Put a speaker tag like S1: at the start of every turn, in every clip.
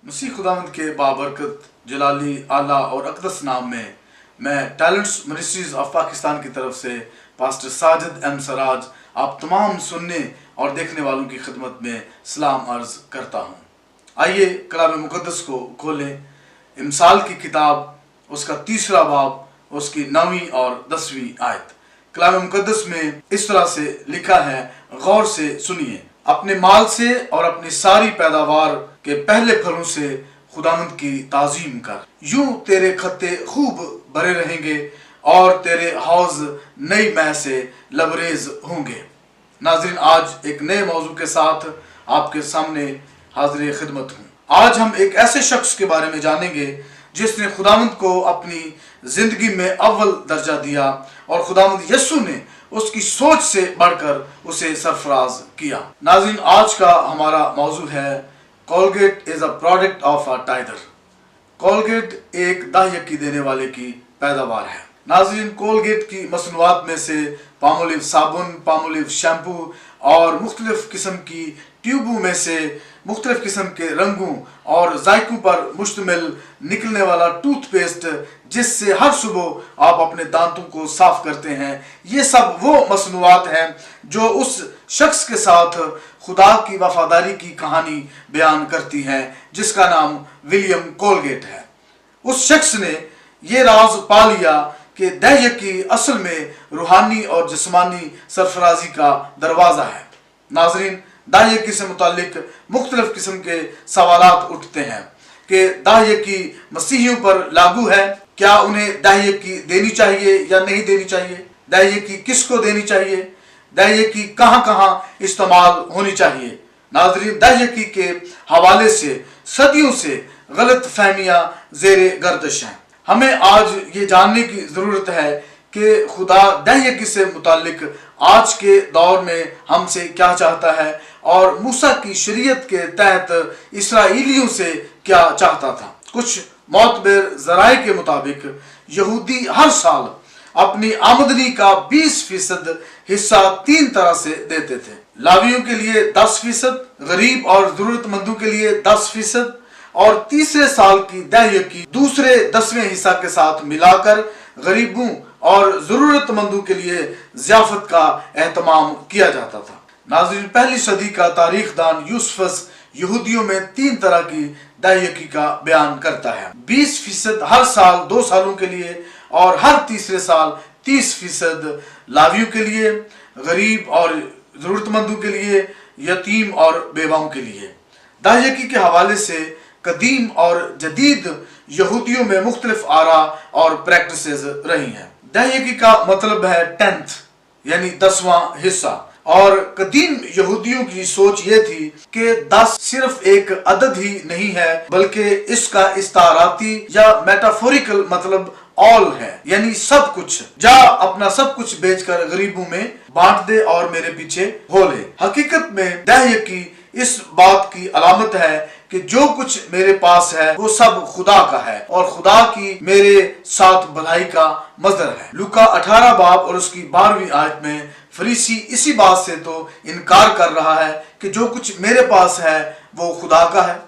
S1: मसीह खुदावंद के बाबरकत जलाली आला और अकदस नाम में मैं टैलेंट्स मिनिस्ट्रीज ऑफ पाकिस्तान की तरफ से पास्टर साजिद एम सराज आप तमाम सुनने और देखने वालों की खिदमत में सलाम अर्ज करता हूँ। आइए कलाम मुकद्दस को खोलें। इमसाल की किताब उसका 3रा बाब उसकी 9वीं और 10वीं आयत। कलाम मुकद्दस में इस तरह से लिखा है, गौर से सुनिए। अपने माल से और अपनी सारी पैदावार के पहले फलों से खुदावंद की ताजीम कर। यूं तेरे खत्ते खूब भरे रहेंगे और तेरे हौज नई मैह से लबरेज होंगे। नाज़रीन, आज एक नए मौजू के साथ आपके सामने हाजिर खिदमत हूँ। आज हम एक ऐसे शख्स के बारे में जानेंगे जिसने खुदावंद को अपनी जिंदगी में अव्वल दर्जा दिया और खुदावंद यीशु ने उसकी सोच से बढ़कर उसे सरफराज किया। नाज़रीन, आज का हमारा मौजू है Colgate is a product of a tiger. Colgate एक दाहियकी देने वाले की पैदावार है। नाज़रीन, कोलगेट की मसनूआत में से पामोलिव साबुन, पामोलिव शैम्पू और मुख्तलिफ किस्म की ट्यूबों में से मुख्तलिफ किस्म के रंगों और जायकों पर मुश्तमिल निकलने वाला टूथपेस्ट जिससे हर सुबह आप अपने दांतों को साफ करते हैं, ये सब वो मसनूआत हैं जो उस शख्स के साथ खुदा की वफादारी की कहानी बयान करती हैं जिसका नाम विलियम कोलगेट है। उस शख्स ने ये राज पा लिया कि दाहियकी असल में रूहानी और जिस्मानी सरफराजी का दरवाज़ा है। नाज़रीन, दाहियकी से मुतालिक मुख्तलिफ किस्म के सवालात उठते हैं कि दाहियकी मसीहियों पर लागू है, क्या उन्हें दाहियकी देनी चाहिए या नहीं देनी चाहिए, दाहियकी किसको देनी चाहिए, दाहियकी कहाँ कहाँ इस्तेमाल होनी चाहिए। नाज़रीन, दाहियकी के हवाले से सदियों से गलत फहमियाँ ज़ेरे गर्दिश हैं। हमें आज ये जानने की ज़रूरत है कि खुदा दाहियकी से मुतालिक आज के दौर में हमसे क्या चाहता है और मूसा की शरीयत के तहत इसराइलियों से क्या चाहता था। कुछ मोतबर ज़राए के मुताबिक यहूदी हर साल अपनी आमदनी का 20% हिस्सा 3 तरह से देते थे। लावियों के लिए 10%, गरीब और ज़रूरतमंदों के लिए 10% और तीसरे साल की दाहियकी दूसरे 10वें हिस्सा के साथ मिलाकर गरीबों और ज़रूरतमंदों के लिए ज़ियाफत का एहतमाम किया जाता था। नाज़रीन, पहली सदी का तारीखदान यूसुफस यहूदियों में 3 तरह की दाहियकी का बयान करता है। 20% हर साल 2 सालों के लिए और हर तीसरे साल 30% लावियों के लिए, गरीब और ज़रूरतमंदों के लिए, यतीम और बेवाओं के लिए। दाहियकी के हवाले से कदीम और जदीद यहूदियों में मुख्तलिफ आरा और प्रैक्टिसेस रही हैं। दाहियकी का मतलब है 10th यानी 10वां हिस्सा, और कदीम यहूदियों की सोच ये थी कि 10 सिर्फ एक अदद ही नहीं है बल्कि इसका इस्ताराती या मेटाफोरिकल मतलब ऑल है, यानी सब कुछ। जा अपना सब कुछ बेचकर गरीबों में बांट दे और मेरे पीछे हो ले। हकीकत में दाहियकी इस बात की अलामत है कि जो कुछ मेरे पास है वो सब खुदा का है और खुदा की मेरे साथ भलाई का मजदर है। लूका 18 बाब और उसकी 12वीं आयत में फरीसी इसी बात से तो इनकार कर रहा है कि जो कुछ मेरे पास है वो खुदा का है।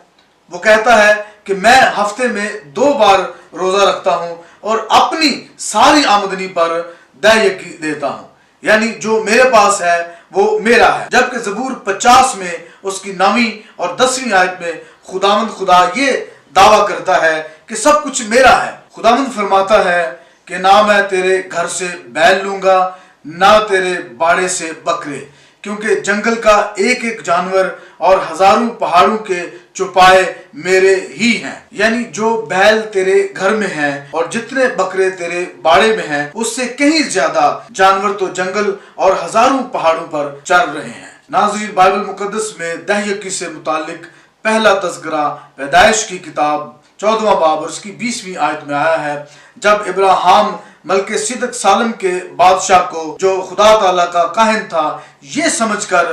S1: वो कहता है कि मैं हफ्ते में 2 बार रोजा रखता हूँ और अपनी सारी आमदनी पर दाहियकी देता हूँ, यानी जो मेरे पास है वो मेरा है। जबकि ज़बूर 50 में उसकी 9वीं और 10वीं आयत में खुदावंद खुदा ये दावा करता है कि सब कुछ मेरा है। खुदावंद फरमाता है कि ना मैं तेरे घर से बैल लूंगा ना तेरे बाड़े से बकरे, क्योंकि जंगल का एक एक जानवर और हजारों पहाड़ों के चौपाए मेरे ही हैं। यानी जो बैल तेरे घर में हैं और जितने बकरे तेरे बाड़े में हैं उससे कहीं ज्यादा जानवर तो जंगल और हजारों पहाड़ों पर चल रहे हैं। नाज़रीन, बाइबल मुकद्दस में दाहियकी से मुतालिक पहला तज़किरा पैदाइश की किताब 14वां बाब और उसकी 20वीं आयत में आया है, जब इब्राहिम मलके सिदक सालम के बादशाह को जो खुदा ताला का काहिन था ये समझकर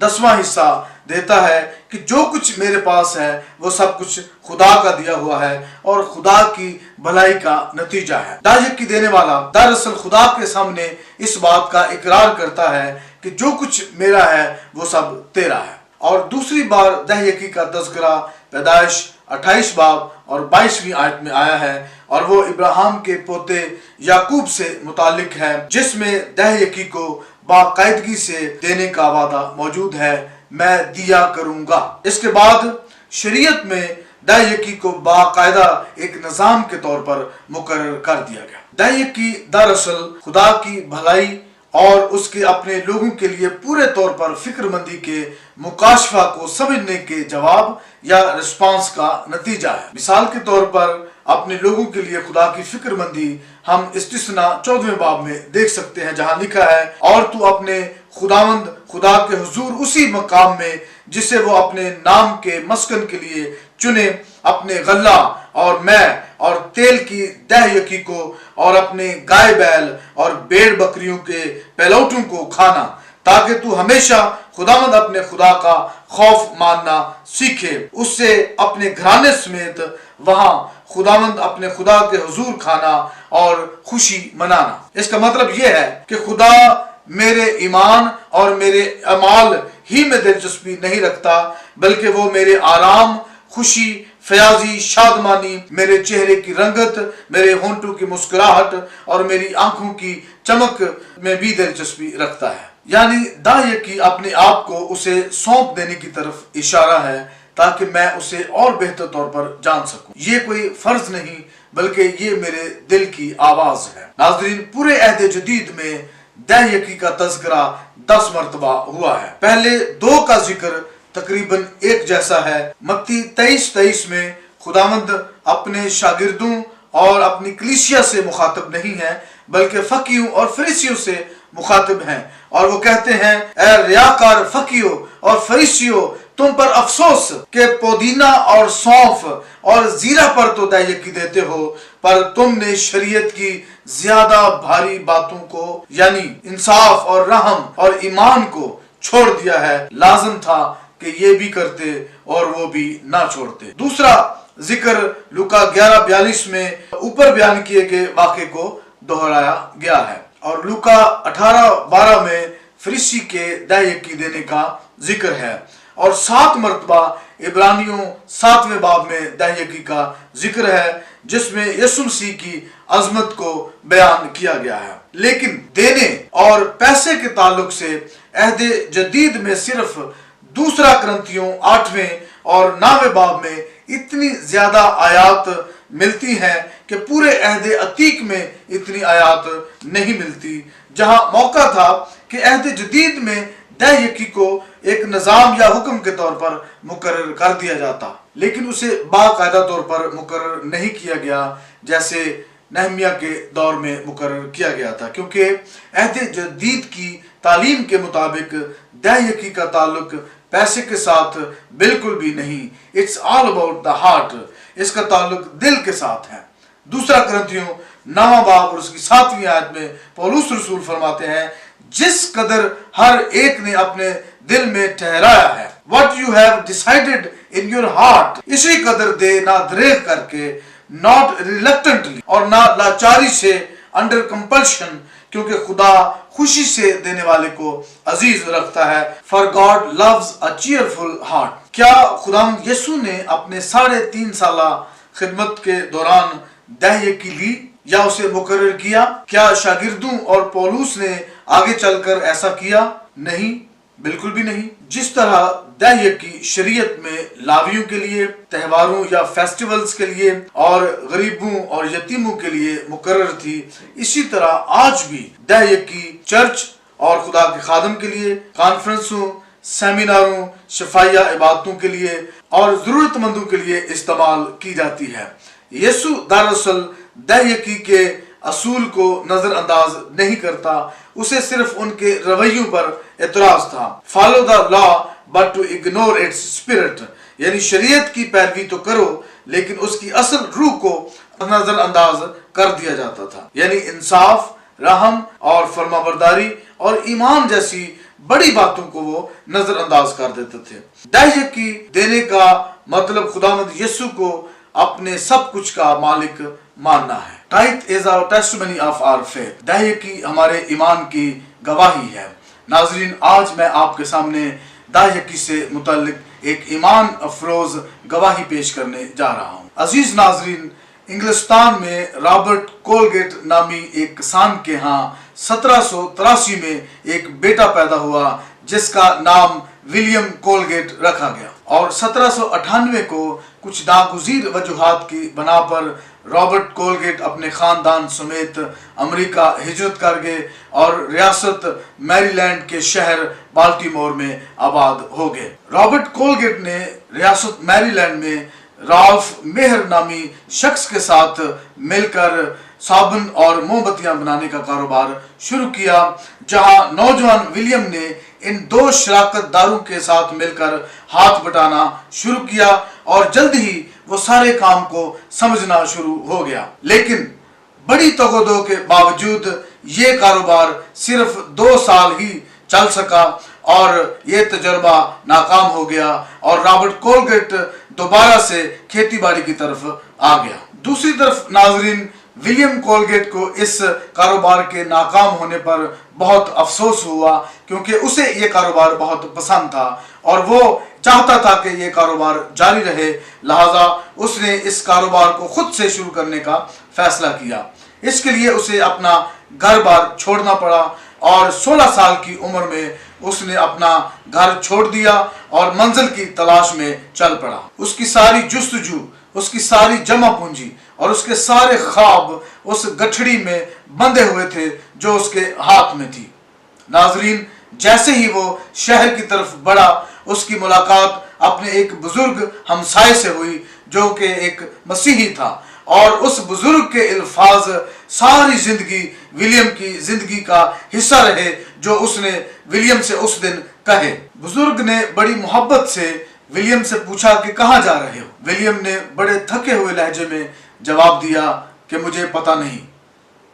S1: 10वां हिस्सा देता है कि जो कुछ मेरे पास है वो सब कुछ खुदा का दिया हुआ है और खुदा की भलाई का नतीजा है। दाहियकी देने वाला दरअसल खुदा के सामने इस बात का इकरार करता है कि जो कुछ मेरा है वो सब तेरा है। और दूसरी बार दाहियकी का तज़किरा पैदाइश 28 बाब और 22वीं आयत में आया है, और वो इब्राहिम के पोते याकूब से मुतालिक है, जिसमें दहयकी को बाकायदगी से देने का वादा मौजूद है, मैं दिया करूंगा। इसके बाद शरीयत में दहयकी को बाकायदा एक निज़ाम के तौर पर मुकर्रर कर दिया गया। दहयकी दरअसल खुदा की भलाई और उसके अपने लोगों के लिए पूरे तौर पर फिक्रमंदी के मुकाशफा को समझने के जवाब या रिस्पांस का नतीजा है। मिसाल के तौर पर अपने लोगों के लिए खुदा की फिक्रमंदी हम इस्तिस्ना 14वें बाब में देख सकते हैं, जहां लिखा है, और तू अपने खुदावंद खुदा के हुजूर उसी मकाम में जिसे वो अपने नाम के मस्कन के लिए चुने, अपने गल्ला और मैं और तेल की दहयकी को और अपने गाय बैल और भेड़ बकरियों के पहलौठों को खाना, ताकि तू हमेशा खुदावंद अपने खुदा का खौफ मानना सीखे, उससे अपने घराने समेत वहां खुदावंद अपने खुदा के हुजूर खाना और खुशी मनाना। इसका मतलब यह है कि खुदा मेरे ईमान और मेरे अमाल ही में दिलचस्पी नहीं रखता, बल्कि वो मेरे आराम, खुशी, फयाजी, शादमानी, मेरे चेहरे की रंगत, मेरे होंठों की मुस्कुराहट और मेरी आंखों की चमक में भी दिलचस्पी रखता है। यानी दहयकी अपने आप को उसे सौंप देने की तरफ इशारा है, ताकि मैं उसे और बेहतर तौर पर जान सकूं। ये कोई फर्ज नहीं, बल्कि ये मेरे दिल की आवाज है। नाज़रीन, पूरे अहद जदीद में दहयकी का तज़किरा 10 मरतबा हुआ है। पहले 2 का जिक्र तकरीबन एक जैसा है। मत्ती 23:23 में खुदावंद अपने शागिर्दों और अपनी कलीसिया से मुखातब नहीं है, बल्कि फकीयों और फरीसियों से मुखातब हैं, और वो कहते हैं, ए रियाकार फकीयों और फरीसियों, तुम पर अफसोस के पुदीना और सौंफ और जीरा पर तो दहयकी देते हो, पर तुमने शरीयत की ज्यादा भारी बातों को यानी इंसाफ और रहम और ईमान को छोड़ दिया है। लाजम था कि ये भी करते और वो भी ना छोड़ते। दूसरा जिक्र लूका 11:42 में ऊपर बयान किए गए वाक़े को दोहराया गया है, और लूका 18:12 में फरीसी के दहयकी देने का जिक्र है, और 7 मरतबा इब्रानियों 7वें बाब में दहयकी का जिक्र है, जिसमें यीशु मसीह की अजमत को बयान किया गया है। लेकिन देने और पैसे के ताल्लुक से अहद जदीद में सिर्फ 2 करंथियों 8वें और 9वें बाब में इतनी ज्यादा आयात मिलती हैं कि पूरे अहद अतीक में इतनी आयात नहीं मिलती, जहां मौका था कि अहद जदीद में दहयकी को एक निज़ाम या हुक्म के तौर पर मुकर्रर कर दिया जाता, लेकिन उसे बाकायदा तौर पर मुकर्रर नहीं किया गया, जैसे नहमिया के दौर में मुकर्रर किया गया था, क्योंकि अहद जदीद की तालीम के मुताबिक दहयकी का ताल्लुक पैसे के साथ बिल्कुल भी नहीं। It's all about the heart, इसका ताल्लुक दिल के साथ है। 2 करंथियों 9वां बाब और उसकी 7वीं आयत में पौलुस रसूल फरमाते हैं, जिस कदर हर एक ने अपने दिल में ठहराया है, what you have decided in your heart, इसी कदर दे, ना दरेग करके, not reluctantly, और ना लाचारी से, under compulsion, क्योंकि खुदा खुशी से देने वाले को अजीज रखता है। For God loves a cheerful heart। क्या खुदा यीशु ने अपने 3.5 साला खिदमत के दौरान दहयकी ली या उसे मुकर्रर किया? क्या शागिर्दों और पौलुस ने आगे चलकर ऐसा किया? नहीं, बिल्कुल भी नहीं। जिस तरह दहयकी शरीयत में लावियों के लिए, त्योहारों या फेस्टिवल्स के लिए और गरीबों और यतीमों के लिए मुकर्रर थी, इसी तरह आज भी दहयकी चर्च और खुदा के खादम के लिए, कॉन्फ्रेंसों, सेमिनारों, शफाया इबादतों के लिए और जरूरतमंदों के लिए इस्तेमाल की जाती है। यीशु दरअसल दहयकी के असूल को नजरअंदाज नहीं करता, उसे सिर्फ उनके रवैयों पर एतराज था। Follow the law but to ignore its spirit, यानी शरीयत की पैरवी तो करो लेकिन उसकी असल रूह को नजरअंदाज कर दिया जाता था। यानी इंसाफ, रहम और फरमाबरदारी और ईमान जैसी बड़ी बातों को वो नजरअंदाज कर देते थे। दहयकी देने का मतलब खुदावंद यीशु को अपने सब कुछ का मालिक मानना है। Tithe is our testimony of our faith, दहयकी हमारे ईमान की गवाही है। नाजरीन, आज मैं आपके सामने दहयकी से मुताल्लिक एक ईमान अफरोज गवाही पेश करने जा रहा हूँ। अजीज नाजरीन, इंग्लिस्तान में रॉबर्ट कोलगेट नामी एक किसान के यहाँ 1783 में एक बेटा पैदा हुआ जिसका नाम विलियम कोलगेट रखा गया, और 1798 को कुछ नागुज़ीर वजूहात की बना पर रॉबर्ट कोलगेट अपने खानदान समेत अमेरिका हिजरत कर गए और रियासत मैरीलैंड के शहर बाल्टीमोर में आबाद हो गए। रॉबर्ट कोलगेट ने रियासत मैरीलैंड में राल्फ मेहर नामी शख्स के साथ मिलकर साबुन और मोमबत्तियां बनाने का कारोबार शुरू किया, जहां नौजवान विलियम ने इन दो शराकत दारों के साथ मिलकर हाथ बटाना शुरू किया और जल्द ही वो सारे काम को समझना शुरू हो गया। लेकिन बड़ी तगोदो के बावजूद ये कारोबार सिर्फ 2 साल ही चल सका और ये तजर्बा नाकाम हो गया और रॉबर्ट कोलगेट दोबारा से खेती बाड़ी की तरफ आ गया। दूसरी तरफ नाजरीन, विलियम कोलगेट को इस कारोबार के नाकाम होने पर बहुत अफसोस हुआ, क्योंकि उसे ये कारोबार बहुत पसंद था और वो चाहता था कि ये कारोबार जारी रहे। लिहाजा उसने इस कारोबार को खुद से शुरू करने का फैसला किया। इसके लिए उसे अपना घर बार छोड़ना पड़ा और 16 साल की उम्र में उसने अपना घर छोड़ दिया और मंजिल की तलाश में चल पड़ा। उसकी सारी जुस्तजू, उसकी सारी जमा पूंजी और उसके सारे ख्वाब उस गठड़ी में बंधे हुए थे जो उसके हाथ में थी। नाजरीन, जैसे ही वो शहर की तरफ बढ़ा, उसकी मुलाकात अपने एक बुजुर्ग हमसाये से हुई जो कि एक मसीही था, और उस बुजुर्ग के अल्फाज सारी जिंदगी विलियम की जिंदगी का हिस्सा रहे जो उसने विलियम से उस दिन कहे। बुजुर्ग ने बड़ी मोहब्बत से विलियम से पूछा कि कहाँ जा रहे हो। विलियम ने बड़े थके हुए लहजे में जवाब दिया कि मुझे पता नहीं,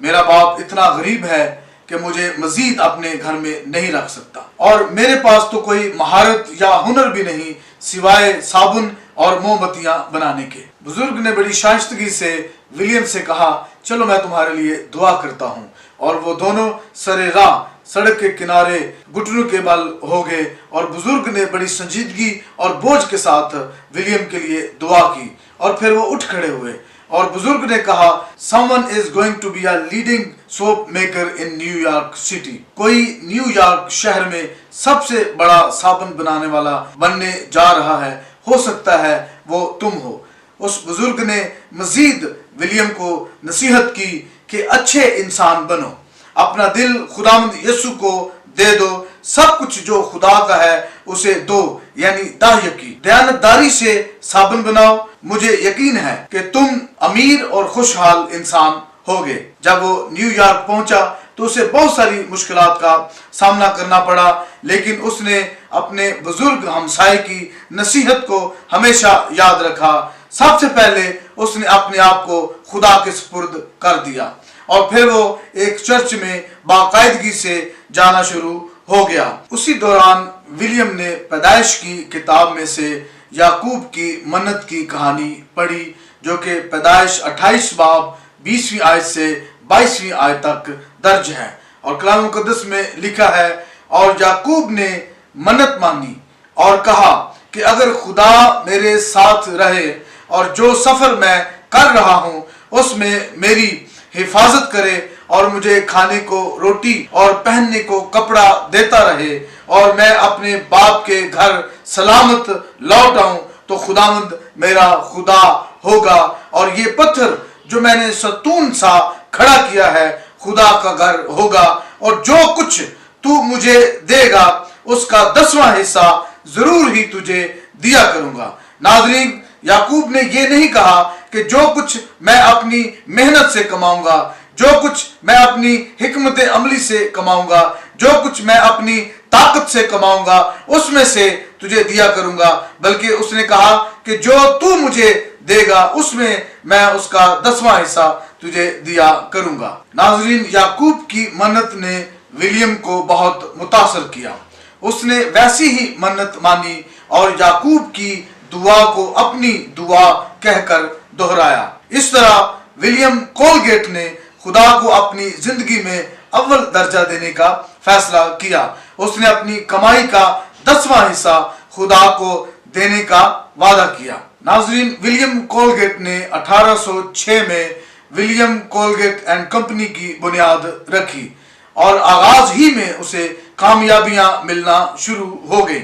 S1: मेरा बाप इतना गरीब है कि मुझे मजीद अपने घर में नहीं रख सकता और मेरे पास तो कोई महारत या हुनर भी नहीं सिवाय साबुन और मोमबत्तियां बनाने के। बुजुर्ग ने बड़ी शाइस्तगी से विलियम से कहा, चलो मैं तुम्हारे लिए दुआ करता हूँ, और वो दोनों सरे राह सड़क के किनारे घुटनों के बल हो गए और बुजुर्ग ने बड़ी संजीदगी और बोझ के साथ विलियम के लिए दुआ की और फिर वो उठ खड़े हुए और बुजुर्ग ने कहा, someone is going to be a leading soap maker in New York City। कोई न्यूयॉर्क शहर में सबसे बड़ा साबुन बनाने वाला बनने जा रहा है, हो सकता है वो तुम हो। उस बुजुर्ग ने मजीद विलियम को नसीहत की कि अच्छे इंसान बनो, अपना दिल खुदावंद यीशु को दे दो, सब कुछ जो खुदा का है उसे दो, यानी दाहिया की दयानतदारी से साबुन बनाओ। मुझे यकीन है कि तुम अमीर और खुशहाल इंसान होगे। जब वो न्यूयॉर्क पहुंचा तो उसे बहुत सारी मुश्किलात का सामना करना पड़ा, लेकिन उसने अपने बुजुर्ग हमसाये की नसीहत को हमेशा याद रखा। सबसे पहले उसने अपने आप को खुदा के सुपुर्द कर दिया और फिर वो एक चर्च में बाकायदगी से जाना शुरू हो गया। उसी दौरान विलियम ने पैदाइश की किताब में से याकूब की मन्नत की कहानी पढ़ी, जो कि पैदाइश 28 बाब 20वीं आयत से 22वीं आयत तक दर्ज है। और कलाम मुकद्दस में लिखा है, और याकूब ने मन्नत मानी और कहा कि अगर खुदा मेरे साथ रहे और जो सफर मैं कर रहा हूँ उसमें मेरी हिफाजत करे और मुझे खाने को रोटी और पहनने को कपड़ा देता रहे और मैं अपने बाप के घर सलामत लौट आऊं, तो खुदावंद मेरा खुदा होगा और ये पत्थर जो मैंने सतून सा खड़ा किया है खुदा का घर होगा, और जो कुछ तू मुझे देगा उसका 10वां हिस्सा जरूर ही तुझे दिया करूंगा। नाज़रीन, याकूब ने ये नहीं कहा कि जो कुछ मैं अपनी मेहनत से कमाऊंगा, जो कुछ मैं अपनी हिकमत अमली से कमाऊंगा, जो कुछ मैं अपनी ताकत से कमाऊंगा उसमें से तुझे दिया करूंगा, बल्कि उसने कहा कि जो तू मुझे देगा उसमें मैं उसका 10वां हिस्सा तुझे दिया करूंगा। नाज़रीन, याकूब की मन्नत ने विलियम को बहुत मुतासर किया। उसने वैसी ही मन्नत मानी और याकूब की दुआ को अपनी दुआ कहकर दोहराया। इस तरह विलियम कोलगेट ने खुदा को अपनी जिंदगी में अव्वल दर्जा देने का फैसला किया। उसने अपनी कमाई का 10वां हिस्सा खुदा को देने का वादा किया। नाजरीन, विलियम कोलगेट ने 1806 में विलियम कोलगेट एंड कंपनी की बुनियाद रखी और आगाज ही में उसे कामयाबियां मिलना शुरू हो गई।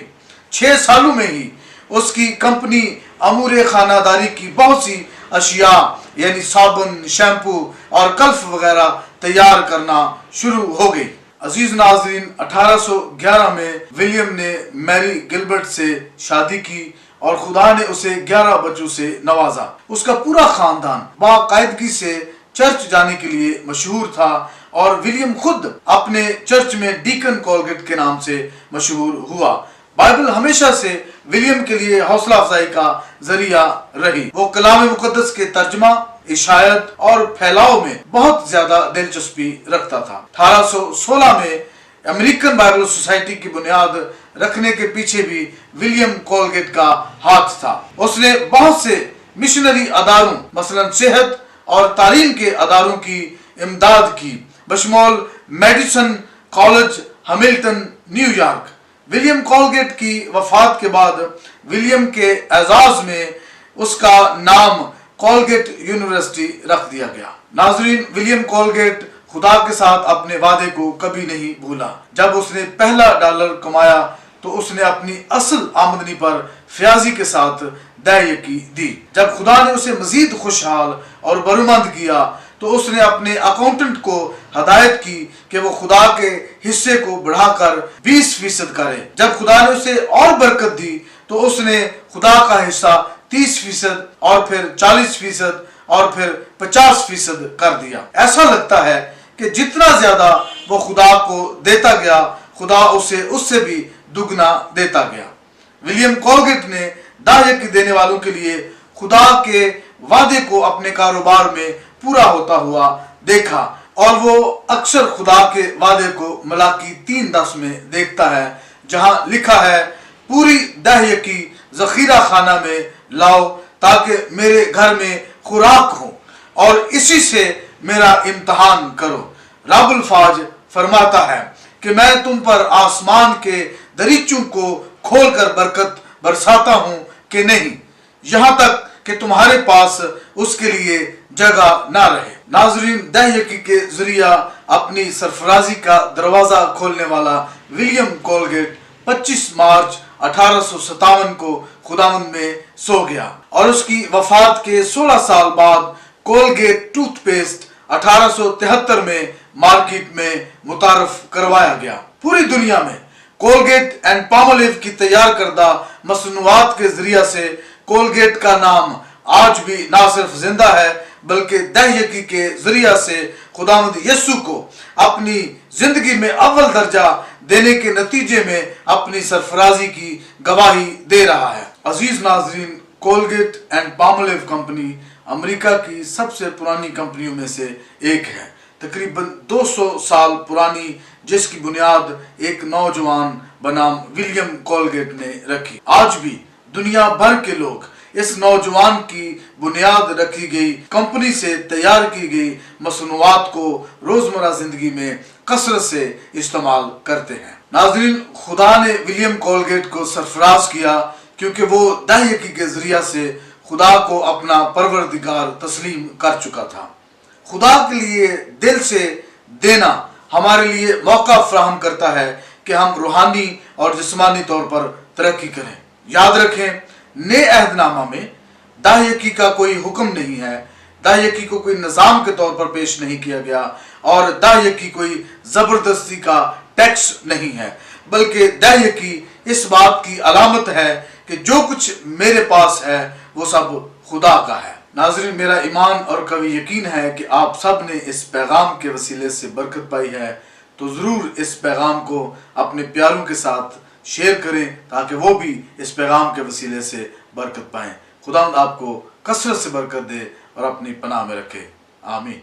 S1: 6 सालों में ही उसकी कंपनी अमूर खानादारी की बहुत सी अशिया यानी साबुन, शैम्पू और कल्फ वगैरह तैयार करना शुरू हो गई। अजीज नाजरीन, 1811 में विलियम ने मैरी गिलबर्ट से शादी की और खुदा ने उसे 11 बच्चों से नवाजा। उसका पूरा खानदान बाकायदगी से चर्च जाने के लिए मशहूर था और विलियम खुद अपने चर्च में डीकन कोलगेट के नाम से मशहूर हुआ। बाइबल हमेशा से विलियम के लिए हौसला अफजाई का जरिया रही। वो कलाम मुकद्दस के तर्जमा, इशायत और फैलाव में बहुत ज्यादा दिलचस्पी रखता था। 1816 में अमेरिकन बाइबल सोसाइटी की बुनियाद रखने के पीछे भी विलियम कोलगेट का हाथ था। उसने बहुत से मिशनरी अदारों मसलन सेहत और तालीम के अदारों की इमदाद की, बशमूल Madison college Hamilton, New York. William Colgate की वफात के बाद विलियम के एजाज में उसका नाम कोलगेट यूनिवर्सिटी रख दिया गया। नाजरीन, विलियम कोलगेट खुदा के साथ अपने वादे को कभी नहीं भूला। जब उसने पहला डॉलर कमाया तो उसने अपनी असल आमदनी पर फ्याजी के साथ दायकी दी। जब खुदा ने उसे मजीद खुशहाल और बरूमंद किया तो उसने अपने अकाउंटेंट को हदायत की कि वो खुदा के हिस्से को बढ़ाकर 20% करे। जब खुदा ने उसे और बरकत दी तो उसने खुदा का हिस्सा 30% और फिर 40% और फिर 50% कर दिया। ऐसा लगता है कि जितना ज्यादा वो खुदा को देता गया, खुदा उसे उससे भी दुगना देता गया। विलियम कोलगेट ने दायकी देने वालों के लिए खुदा के वादे को अपने कारोबार में पूरा होता हुआ देखा और वो अक्सर खुदा के वादे को मलाकी 3:10 में देखता है, जहां लिखा है, पूरी दायकी जखीरा खाना में लाओ ताकि मेरे घर में खुराक हो और इसी से मेरा इम्तहान करो। रब्बुल फाज फरमाता है कि मैं तुम पर आसमान के दरीचों को खोलकर बरकत बरसाता हूं कि नहीं, यहां तक कि तुम्हारे पास उसके लिए जगह ना रहे। नाजरीन, दायकी के जरिया अपनी सरफराजी का दरवाजा खोलने वाला विलियम कोलगेट 25 मार्च 1857 को खुदावंद में सो गया और उसकी वफात के 16 साल बाद कोलगेट टूथपेस्ट 1873 में मार्केट में मुतारफ करवाया गया। पूरी दुनिया में कोलगेट एंड पामोलिव की तैयार करदा मसनूआत के जरिया से कोलगेट का नाम आज भी ना सिर्फ जिंदा है बल्कि दायकी के जरिया से खुदावंद यीशु को अपनी जिंदगी में अव्वल दर्जा देने के नतीजे में अपनी सरफराजी की गवाही दे रहा है। अजीज नाजरीन, Colgate and Palmolive company America की सबसे पुरानी कंपनियों में से एक है, तकरीबन 200 साल पुरानी, जिसकी बुनियाद एक नौजवान बनाम विलियम कोलगेट ने रखी। आज भी दुनिया भर के लोग इस नौजवान की बुनियाद रखी गई कंपनी से तैयार की गई मसनूआत को रोजमर्रा जिंदगी में कसरत से इस्तेमाल करते हैं। नाजरीन, खुदा ने विलियम कोलगेट को सरफराज किया क्योंकि वो दायकी के जरिया से खुदा को अपना परवरदिगार तस्लीम कर चुका था। खुदा के लिए दिल से देना हमारे लिए मौका फराहम करता है कि हम रूहानी और जिस्मानी तौर पर तरक्की करें। याद रखें, नए अहदनामा में दायकी का कोई हुक्म नहीं है, दायकी को कोई निज़ाम के तौर पर पेश नहीं किया गया और दायकी कोई जबरदस्ती का टैक्स नहीं है, बल्कि दायकी इस बात की अलामत है कि जो कुछ मेरे पास है वो सब खुदा का है। नाज़रीन, मेरा ईमान और कभी यकीन है कि आप सब ने इस पैगाम के वसीले से बरकत पाई है, तो ज़रूर इस पैगाम को अपने प्यारों के साथ शेयर करें ताकि वो भी इस पैगाम के वसीले से बरकत पाएं। खुदा आपको कसरत से बरकत दे और अपनी पनाह में रखे। आमीन।